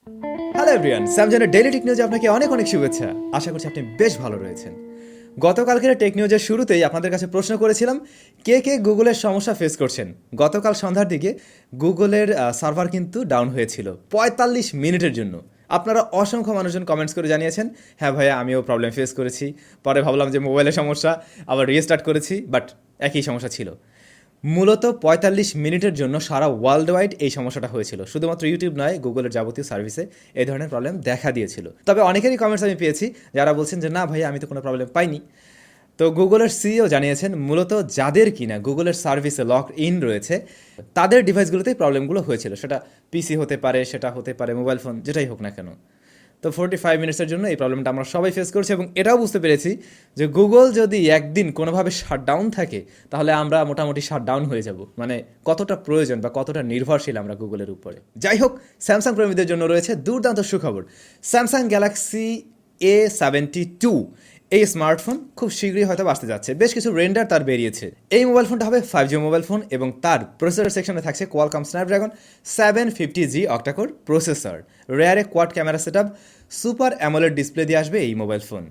Hello everyone, স্যামসাংয়ের daily take নিউজে আপনাকে অনেক অনেক শুভেচ্ছা। আশা করছি আপনি বেশ ভালো রয়েছেন। গতকালকের টেক নিউজের শুরুতেই আপনাদের কাছে প্রশ্ন করেছিলাম কে কে গুগলের সমস্যা ফেস করছেন। গতকাল সন্ধ্যার দিকে গুগলের সার্ভার কিন্তু ডাউন হয়েছিল ৪৫ মিনিটের জন্য। আপনারা অসংখ্য মানুষজন কমেন্টস করে জানিয়েছেন হ্যাঁ ভাইয়া আমিও প্রবলেম ফেস করেছি। পরে ভাবলাম যে মোবাইলের সমস্যা, আবার রিস্টার্ট করেছি, বাট একই সমস্যা ছিল। মূলত ৪৫ মিনিটের জন্য সারা ওয়ার্ল্ড ওয়াইড এই সমস্যাটা হয়েছিল। শুধুমাত্র ইউটিউব নয়, গুগলের যাবতীয় সার্ভিসে এই ধরনের প্রবলেম দেখা দিয়েছিল। তবে অনেকেরই কমেন্টস আমি পেয়েছি যারা বলছেন যে না ভাই আমি তো কোনো প্রবলেম পাইনি। তো গুগলের সিইও জানিয়েছেন মূলত যাদের কিনা গুগলের সার্ভিসে লক ইন রয়েছে তাদের ডিভাইসগুলোতেই প্রবলেমগুলো হয়েছিল। সেটা পিসি হতে পারে, সেটা হতে পারে মোবাইল ফোন, যেটাই হোক না কেন। তো 45 মিনিটসের জন্য এই প্রবলেমটা আমরা সবাই ফেস করছি এবং এটাও বুঝতে পেরেছি যে গুগল যদি একদিন কোনোভাবে শাটডাউন থাকে তাহলে আমরা মোটামুটি শাটডাউন হয়ে যাব। মানে কতটা প্রয়োজন বা কতটা নির্ভরশীল আমরা গুগলের উপরে। যাই হোক, স্যামসাং প্রেমীদের জন্য রয়েছে দুর্দান্ত সুখবর। স্যামসাং গ্যালাক্সি A72 এই স্মার্টফোন খুব শীঘ্রই হয়তো আসতে যাচ্ছে। বেশ কিছু রেন্ডার তার বেরিয়েছে। এই মোবাইল ফোনটা হবে 5G মোবাইল ফোন এবং তার প্রসেসর সেকশনে থাকছে Qualcomm Snapdragon 750G octa core processor, রেয়ারে quad camera setup, super AMOLED display দিয়ে আসবে এই মোবাইল ফোন।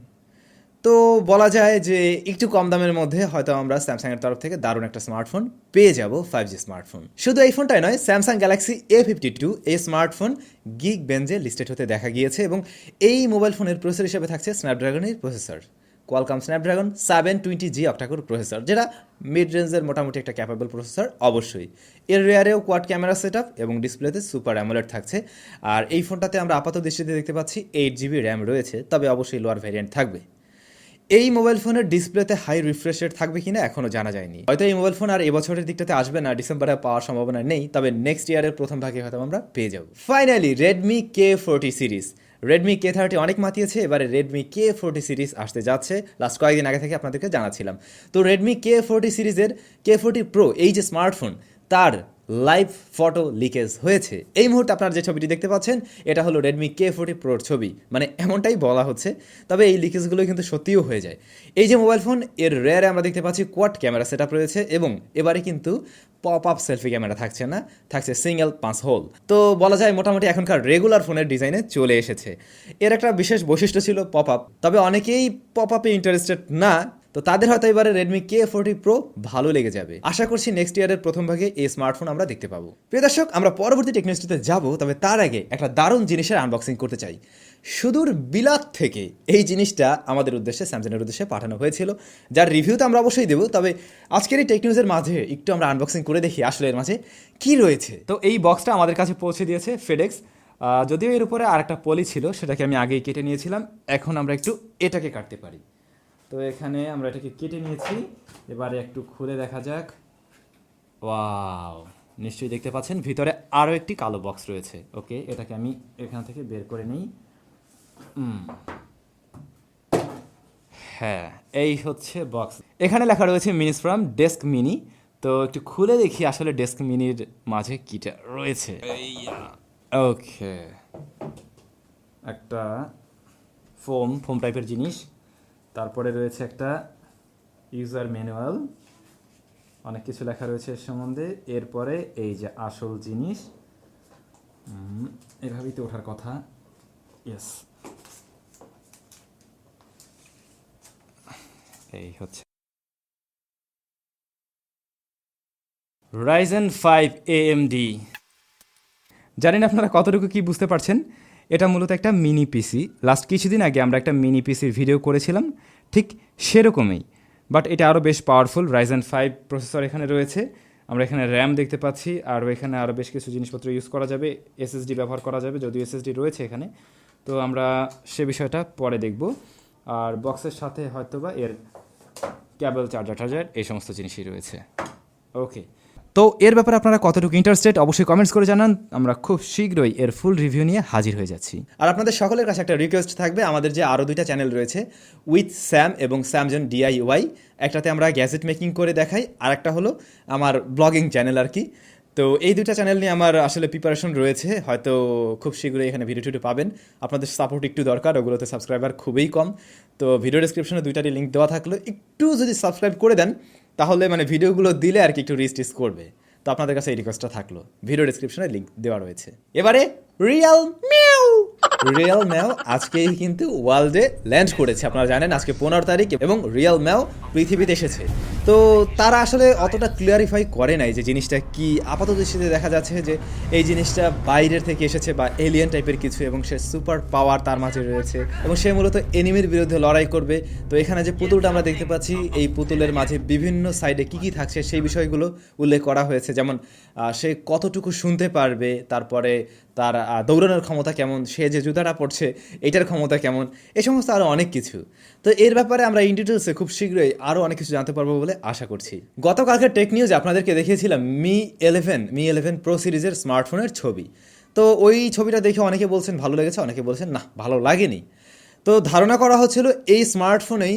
তো বলা যায় যে একটু কম দামের মধ্যে হয়তো আমরা স্যামসাংয়ের তরফ থেকে দারুণ একটা স্মার্টফোন পেয়ে যাব, 5G স্মার্টফোন। শুধু এই ফোনটাই নয়, স্যামসাং গ্যালাক্সি A52 এই স্মার্টফোন গিগ বেঞ্জে লিস্টেড হতে দেখা গিয়েছে এবং এই মোবাইল ফোনের প্রসেসর হিসেবে থাকছে স্ন্যাপড্রাগনের processor, Qualcomm Snapdragon 720G octa core processor, যেটা মিড রেঞ্জের মোটামুটি একটা ক্যাপেবল প্রসেসর অবশ্যই। এর রেয়ারেও কোয়াড ক্যামেরা সেটআপ এবং ডিসপ্লেতে সুপার অ্যামোলেড থাকছে। আর এই ফোনটাতে আমরা আপাত দৃষ্টিতে দেখতে পাচ্ছি 8GB র্যাম রয়েছে, তবে অবশ্যই লোয়ার ভ্যারিয়েন্ট থাকবে। এই মোবাইল ফোনের ডিসপ্লেতে হাই রিফ্রেশ রেট থাকবে কিনা এখনও জানা যায়নি। হয়তো এই মোবাইল ফোন আর এবছরের দিকটাতে আসবে না, ডিসেম্বরে পাওয়ার সম্ভাবনা নেই, তবে নেক্সট ইয়ারের প্রথম ভাগে হয়তো আমরা পেয়ে যাব। Finally Redmi K40 series, Redmi K30 অনেক মাতিয়েছে, এবারে রেডমি K40 সিরিজ আসতে যাচ্ছে। লাস্ট কয়েকদিন আগে থেকে আপনাদেরকে জানাচ্ছিলাম। তো রেডমি K40 সিরিজের K40 Pro এই যে স্মার্টফোন, তার লাইভ ফটো লিকেজ হয়েছে। এই মুহূর্তে আপনারা যে ছবিটি দেখতে পাচ্ছেন এটা হলো রেডমি K40 Proর ছবি, মানে এমনটাই বলা হচ্ছে। তবে এই লিকেজগুলো কিন্তু সত্যিও হয়ে যায়। এই যে মোবাইল ফোন, এর রেয়ারে আমরা দেখতে পাচ্ছি কোয়াড ক্যামেরা সেটআপ রয়েছে এবং এবারে কিন্তু পপ আপ সেলফি ক্যামেরা থাকছে না, থাকছে সিঙ্গেল 5 হোল। তো বলা যায় মোটামুটি এখনকার রেগুলার ফোনের ডিজাইনে চলে এসেছে। এর একটা বিশেষ বৈশিষ্ট্য ছিল পপ আপ, তবে অনেকেই পপ আপে ইন্টারেস্টেড না। তো তাদের হয়তো এবারে রেডমি K40 Pro ভালো লেগে যাবে। আশা করছি নেক্সট ইয়ারের প্রথম ভাগে এই স্মার্টফোন আমরা দেখতে পাবো। প্রিয় দর্শক, আমরা পরবর্তী টেকনোলজিতে যাব, তবে তার আগে একটা দারুণ জিনিসের আনবক্সিং করতে চাই। সুদূর বিলাত থেকে এই জিনিসটা আমাদের উদ্দেশ্যে, স্যামসাংয়ের উদ্দেশ্যে পাঠানো হয়েছিল, যার রিভিউ তো আমরা অবশ্যই দেবো। তবে আজকের এই টেক নিউজের মাঝে একটু আমরা আনবক্সিং করে দেখি আসলে এর মাঝে কী রয়েছে। তো এই বক্সটা আমাদের কাছে পৌঁছে দিয়েছে ফেডেক্স। যদিও এর উপরে আরেকটা পলি ছিল, সেটাকে আমি আগেই কেটে নিয়েছিলাম। এখন আমরা একটু এটাকে কাটতে পারি। তো এখানে আমরা এটাকে কেটে নিয়েছি, এবারে একটু খুলে দেখা যাক। ওয়াও, নিশ্চয়ই দেখতে পাচ্ছেন ভিতরে আরও একটি কালো বক্স রয়েছে। ওকে, এটাকে আমি এখান থেকে বের করে নিই। হ্যাঁ, এই হচ্ছে বক্স। এখানে লেখা রয়েছে মিনিস ফ্রম ডেস্ক মিনি। তো একটু খুলে দেখি আসলে ডেস্ক মিনির মাঝে কীটা রয়েছে। ওকে, একটা ফোম টাইপের জিনিস। তারপরে রয়েছে একটা ইউজার ম্যানুয়াল, অনেক কিছু লেখা রয়েছে এর সম্বন্ধে। এরপরে এই যে আসল জিনিস, এভাবেই তো ওঠার কথা। ইয়েস, এই হচ্ছে Ryzen 5 AMD। জানি না আপনারা কতটুকু কি বুঝতে পারছেন। এটা মূলত একটা মিনি পিসি। লাস্ট কিছুদিন আগে আমরা একটা মিনি পিসির ভিডিও করেছিলাম, ঠিক সেরকমই, বাট এটা আরও বেশ পাওয়ারফুল। Ryzen 5 প্রসেসর এখানে রয়েছে। আমরা এখানে র্যাম দেখতে পাচ্ছি, আর এখানে আরও বেশ কিছু জিনিসপত্র ইউজ করা যাবে, এসএসডি ব্যবহার করা যাবে, যদিও এসএসডি রয়েছে এখানে। তো আমরা সে বিষয়টা পরে দেখব। আর বক্সের সাথে হয়তোবা এর কেবল, চার্জার এই সমস্ত জিনিসই রয়েছে। ওকে, তো এর ব্যাপারে আপনারা কতটুকু ইন্টারেস্টেড অবশ্যই কমেন্টস করে জানান। আমরা খুব শীঘ্রই এর ফুল রিভিউ নিয়ে হাজির হয়ে যাচ্ছি। আর আপনাদের সকলের কাছে একটা রিকোয়েস্ট থাকবে, আমাদের যে আরও দুইটা চ্যানেল রয়েছে, উইথ স্যাম এবং স্যামজন DIY। একটাতে আমরা গ্যাজেট মেকিং করে দেখাই, আর একটা হলো আমার ব্লগিং চ্যানেল আর কি। তো এই দুটা চ্যানেল নিয়ে আমার আসলে প্রিপারেশন রয়েছে, হয়তো খুব শীঘ্রই এখানে ভিডিও টিডিও পাবেন। আপনাদের সাপোর্ট একটু দরকার, ওগুলোতে সাবস্ক্রাইবার খুবই কম। তো ভিডিও ডিসক্রিপশনে দুইটারই লিঙ্ক দেওয়া থাকলো, একটু যদি সাবস্ক্রাইব করে দেন তাহলে মানে ভিডিওগুলো দিলে আর কি একটু রিচ করবে। তো আপনাদের কাছে এই রিকোয়েস্টটা থাকলো, ভিডিও ডিসক্রিপশনে লিঙ্ক দেওয়া রয়েছে। এবারে রিয়েল ম্যাও আজকেই কিন্তু ওয়ার্ল্ডে ল্যান্ড করেছে। আপনারা জানেন আজকে 15 তারিখ এবং রিয়েল ম্যাও পৃথিবীতে এসেছে। তো তারা আসলে অতটা ক্লিয়ারিফাই করে নাই যে জিনিসটা কি। আপাতত দৃষ্টিতে দেখা যাচ্ছে যে এই জিনিসটা বাইরের থেকে এসেছে বা এলিয়েন টাইপের কিছু, এবং সে সুপার পাওয়ার তার মাঝে রয়েছে এবং সে মূলত এনিমির বিরুদ্ধে লড়াই করবে। তো এখানে যে পুতুলটা আমরা দেখতে পাচ্ছি, এই পুতুলের মাঝে বিভিন্ন সাইডে কী কী থাকছে সেই বিষয়গুলো উল্লেখ করা হয়েছে, যেমন সে কতটুকু শুনতে পারবে, তারপরে তার দৌড়ানোর ক্ষমতা কেমন, সে যে জুতাটা পড়ছে এটার ক্ষমতা কেমন, এই সমস্ত আরও অনেক কিছু। তো এর ব্যাপারে আমরা ইন ডিটেলসে খুব শীঘ্রই আরও অনেক কিছু জানতে পারবো বলে আশা করছি। গতকালকে টেক নিউজ আপনাদেরকে দেখিয়েছিলাম মি 11 প্রো সিরিজের স্মার্টফোনের ছবি। তো ওই ছবিটা দেখে অনেকে বলছেন ভালো লেগেছে, অনেকে বলছেন না ভালো লাগেনি। তো ধারণা করা হচ্ছিল এই স্মার্টফোনেই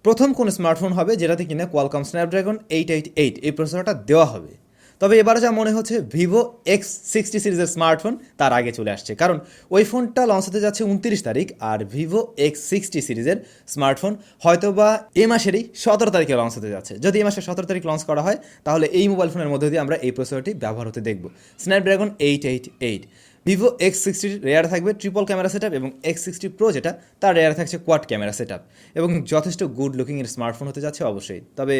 প্রথম কোন স্মার্টফোন হবে যেটাতে কিনা কোয়ালকম স্ন্যাপড্রাগন 888 এই প্রসেসরটা দেওয়া হবে। তবে এবারে যা মনে হচ্ছে ভিভো X60 সিরিজের স্মার্টফোন তার আগে চলে আসছে, কারণ ওই ফোনটা লঞ্চ হতে যাচ্ছে 29 তারিখ, আর ভিভো X60 সিরিজের স্মার্টফোন হয়তোবা এই মাসেরই 17 তারিখে লঞ্চ হতে যাচ্ছে। যদি এই মাসের 17 তারিখ লঞ্চ করা হয় তাহলে এই মোবাইল ফোনের মধ্যে দিয়ে আমরা এই প্রসেসরটি ব্যবহার হতে দেখব, স্ন্যাপড্রাগন 888। ভিভো X60 রেয়ার থাকবে ট্রিপল ক্যামেরা সেটআপ, এবং X60 প্রো যেটা তার রেয়ার থাকছে কোয়াড ক্যামেরা সেটআপ, এবং যথেষ্ট গুড লুকিংয়ের স্মার্টফোন হতে যাচ্ছে অবশ্যই। তবে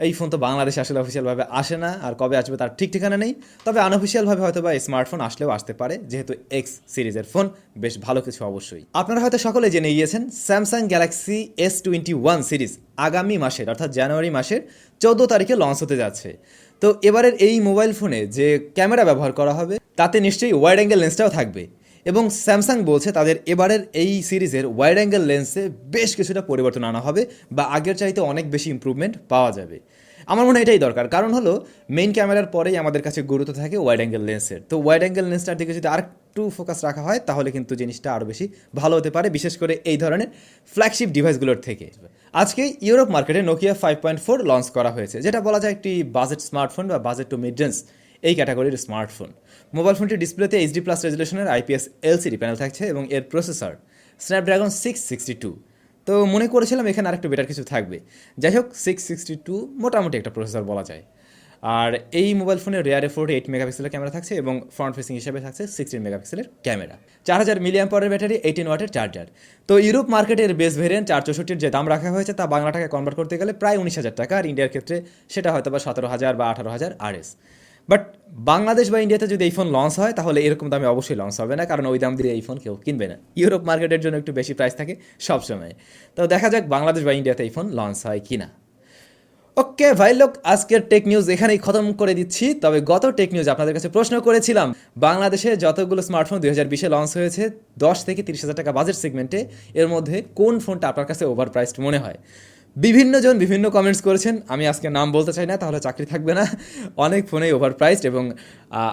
এই ফোন তো বাংলাদেশে আসলে অফিসিয়ালভাবে আসে না, আর কবে আসবে তার ঠিক ঠিকানা নেই। তবে আনঅফিসিয়ালভাবে হয়তো বা এই স্মার্টফোন আসলেও আসতে পারে, যেহেতু এক্স সিরিজের ফোন বেশ ভালো কিছু অবশ্যই। আপনারা হয়তো সকলে জেনে গিয়েছেন স্যামসাং গ্যালাক্সি S21 সিরিজ আগামী মাসের অর্থাৎ জানুয়ারি মাসের 14 তারিখে লঞ্চ হতে যাচ্ছে। তো এবারের এই মোবাইল ফোনে যে ক্যামেরা ব্যবহার করা হবে তাতে নিশ্চয়ই ওয়াইড অ্যাঙ্গেল লেন্সটাও থাকবে, এবং স্যামসাং বলছে তাদের এবারের এই সিরিজের ওয়াইড অ্যাঙ্গেল লেন্সে বেশ কিছুটা পরিবর্তন আনা হবে, বা আগের চাইতে অনেক বেশি ইমপ্রুভমেন্ট পাওয়া যাবে। আমার মনে হয় এটাই দরকার, কারণ হলো মেইন ক্যামেরার পরেই আমাদের কাছে গুরুত্ব থাকে ওয়াইড অ্যাঙ্গেল লেন্সের। তো ওয়াইড অ্যাঙ্গেল লেন্সটার দিকে যদি আর একটু ফোকাস রাখা হয় তাহলে কিন্তু জিনিসটা আরও বেশি ভালো হতে পারে, বিশেষ করে এই ধরনের ফ্ল্যাগশিপ ডিভাইসগুলোর থেকে। আজকে ইউরোপ মার্কেটে নোকিয়া 5.4 লঞ্চ করা হয়েছে, যেটা বলা যায় একটি বাজেট স্মার্টফোন বা বাজেট টু মিড রেঞ্জ এই ক্যাটাগরির স্মার্টফোন। মোবাইল ফোনটির ডিসপ্লেতে HD+ রেজুলেশনের IPS LCD প্যানেল থাকছে, এবং এর প্রসেসর স্ন্যাপড্রাগন 662। তো মনে করেছিলাম এখানে আরেকটু বেটার কিছু থাকবে। যাই হোক 662 মোটামুটি একটা প্রসেসর বলা যায়। আর এই মোবাইল ফোনের রেয়ারে 48 মেগাপিক্সেলের ক্যামেরা থাকছে, এবং ফ্রন্ট ফেসিং হিসেবে থাকছে 16 মেগাপিক্সেলের ক্যামেরা, 4000 মিলিঅ্যাম্পিয়ারের ব্যাটারি, 18 ওয়াটের চার্জার। তো ইউরোপ মার্কেটের বেস ভেরিয়েন্ট 464 যে দাম রাখা হয়েছে তা বাংলা টাকায় কনভার্ট করতে গেলে প্রায় 19,000 টাকা, আর ইন্ডিয়ার ক্ষেত্রে সেটা হয়তো বা 17,000 বা 18,000 RS। বাট বাংলাদেশ বা ইন্ডিয়াতে যদি এই ফোন লঞ্চ হয় তাহলে এরকম দামে অবশ্যই লঞ্চ হবে না, কারণ ওই দাম দিয়ে এই ফোন কেউ কিনবে না। ইউরোপ মার্কেটের জন্য একটু বেশি প্রাইস থাকে সবসময়। তো দেখা যাক বাংলাদেশ বা ইন্ডিয়াতে এই ফোন লঞ্চ হয় কি না। ওকে ভাই লোক, আজকের টেক নিউজ এখানেই খতম করে দিচ্ছি। তবে গত টেক নিউজ আপনাদের কাছে প্রশ্ন করেছিলাম বাংলাদেশে যতগুলো স্মার্টফোন 2020-এ লঞ্চ হয়েছে 10 থেকে 30,000 টাকা বাজেট সেগমেন্টে, এর মধ্যে কোন ফোনটা আপনার কাছে ওভার প্রাইসড মনে হয়। বিভিন্ন জন বিভিন্ন কমেন্টস করেছেন, আমি আজকে নাম বলতে চাই না, তাহলে চাকরি থাকবে না। অনেক ফোনেই ওভার প্রাইসড, এবং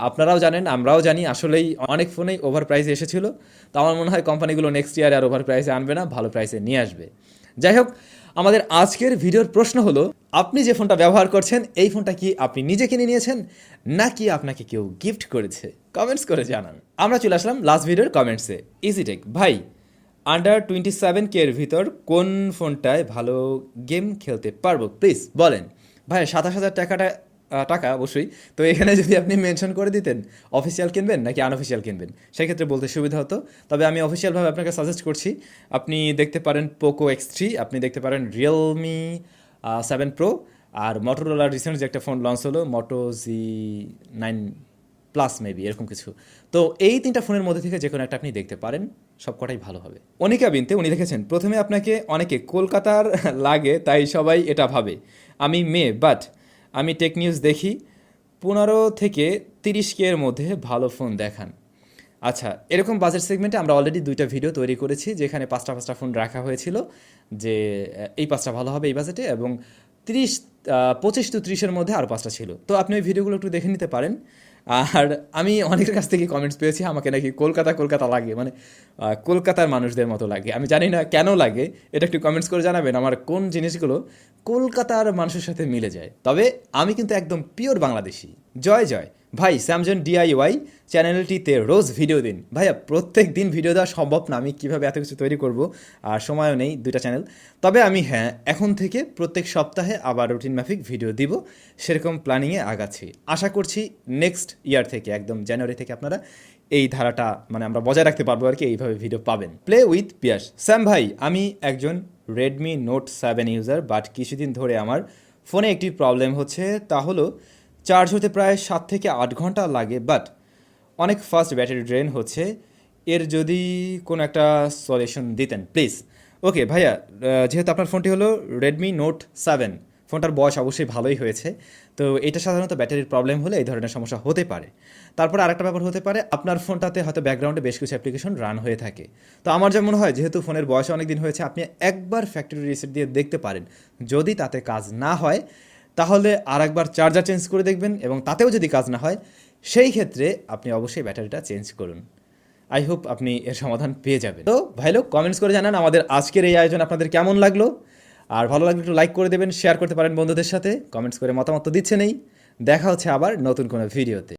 আপনারাও জানেন আমরাও জানি আসলেই অনেক ফোনেই ওভার প্রাইসে এসেছিলো। তো আমার মনে হয় কোম্পানিগুলো নেক্সট ইয়ারে আর ওভার প্রাইসে আনবে না, ভালো প্রাইসে নিয়ে আসবে। যাই হোক, আমাদের আজকের ভিডিওর প্রশ্ন হলো আপনি যে ফোনটা ব্যবহার করছেন এই ফোনটা কি আপনি নিজে কিনে নিয়েছেন নাকি আপনাকে কেউ গিফট করেছে? কমেন্টস করে জানান। আমরা চলে আসলাম লাস্ট ভিডিওর কমেন্টসে। ইজিটেক ভাই, আন্ডার 27K এর ভিতর কোন ফোনটায় ভালো গেম খেলতে পারবো প্লিজ বলেন। ভাই 27,000 টাকা অবশ্যই। তো এখানে যদি আপনি মেনশন করে দিতেন অফিসিয়াল কিনবেন নাকি আনঅফিসিয়াল কিনবেন, সেক্ষেত্রে বলতে সুবিধা হতো। তবে আমি অফিসিয়ালভাবে আপনাকে সাজেস্ট করছি আপনি দেখতে পারেন পোকো X3, আপনি দেখতে পারেন রিয়েলমি 7 প্রো, আর মটোরোলার রিসেন্ট যে একটা ফোন লঞ্চ হলো মোটো Z9 প্লাস মেবি এরকম কিছু। তো এই 3টা ফোনের মধ্যে থেকে যে কোনো একটা আপনি দেখতে পারেন, সবকটাই ভালো হবে। অনিকা বিনতে উনি লিখেছেন প্রথমে আপনাকে অনেকে কলকাতার লাগে তাই সবাই এটা ভাবে। আমি মেয়ে বাট আমি টেক নিউজ দেখি, 15 থেকে 30K এর মধ্যে ভালো ফোন দেখান। আচ্ছা, এরকম বাজেট সেগমেন্টে আমরা অলরেডি 2টা ভিডিও তৈরি করেছি যেখানে 5টা ফোন রাখা হয়েছিল যে এই 5টা ভালো হবে এই বাজেটে, এবং 25 to 30-এর মধ্যে আরও 5টা ছিল। তো আপনি ওই ভিডিওগুলো একটু দেখে নিতে পারেন। আর আমি অনেকের কাছ থেকে কমেন্টস পেয়েছি আমাকে নাকি কলকাতা লাগে, মানে কলকাতার মানুষদের মতো লাগে। আমি জানি না কেন লাগে, এটা একটু কমেন্টস করে জানাবেন আমার কোন জিনিসগুলো কলকাতার মানুষের সাথে মিলে যায়। তবে আমি কিন্তু একদম পিওর বাংলাদেশি। জয় জয় ভাই স্যামসাং ডিআইওয়াই চ্যানেলটিতে রোজ ভিডিও দিন। ভাইয়া প্রত্যেক দিন ভিডিও দেওয়া সম্ভব না, আমি কীভাবে এত কিছু তৈরি করব, আর সময়ও নেই দুইটা চ্যানেল। তবে আমি এখন থেকে প্রত্যেক সপ্তাহে আবার রুটিন মাফিক ভিডিও দিব, সেরকম প্ল্যানিংয়ে আগাচ্ছি। আশা করছি নেক্সট ইয়ার থেকে একদম জানুয়ারি থেকে আপনারা এই ধারাটা মানে আমরা বজায় রাখতে পারবো আর কি, এইভাবে ভিডিও পাবেন। Play with Piyas. স্যাম ভাই, আমি একজন রেডমি নোট 7 ইউজার, বাট কিছুদিন ধরে আমার ফোনে একটি প্রবলেম হচ্ছে, তা হলো চার্জ হতে প্রায় 7 থেকে 8 ঘন্টা লাগে, বাট অনেক ফাস্ট ব্যাটারি ড্রেন হচ্ছে। এর যদি কোনো একটা সলিউশন দিতেন প্লিজ। ওকে ভাইয়া, যেহেতু আপনার ফোনটি হলো রেডমি নোট 7, ফোনটার বয়স অবশ্যই ভালোই হয়েছে, তো এটা সাধারণত ব্যাটারির প্রবলেম হলে এই ধরনের সমস্যা হতে পারে। তারপর আরেকটা ব্যাপার হতে পারে, আপনার ফোনটাতে হয়তো ব্যাকগ্রাউন্ডে বেশ কিছু অ্যাপ্লিকেশন রান হয়ে থাকে। তো আমার যেমন হয়, যেহেতু ফোনের বয়স অনেক দিন হয়েছে, আপনি একবার ফ্যাক্টরি রিসেট দিয়ে দেখতে পারেন। যদি তাতে কাজ না হয় তাহলে আর একবার চার্জার চেঞ্জ করে দেখবেন, এবং তাতেও যদি কাজ না হয় সেই ক্ষেত্রে আপনি অবশ্যই ব্যাটারিটা চেঞ্জ করুন। আই হোপ আপনি এর সমাধান পেয়ে যাবেন। তো ভাই লোক, কমেন্টস করে জানান আমাদের আজকের এই আয়োজন আপনাদের কেমন লাগলো, আর ভালো লাগলে একটু লাইক করে দেবেন, শেয়ার করতে পারেন বন্ধুদের সাথে, কমেন্টস করে মতামত তো দিচ্ছেনই। দেখা হচ্ছে আবার নতুন কোনো ভিডিওতে।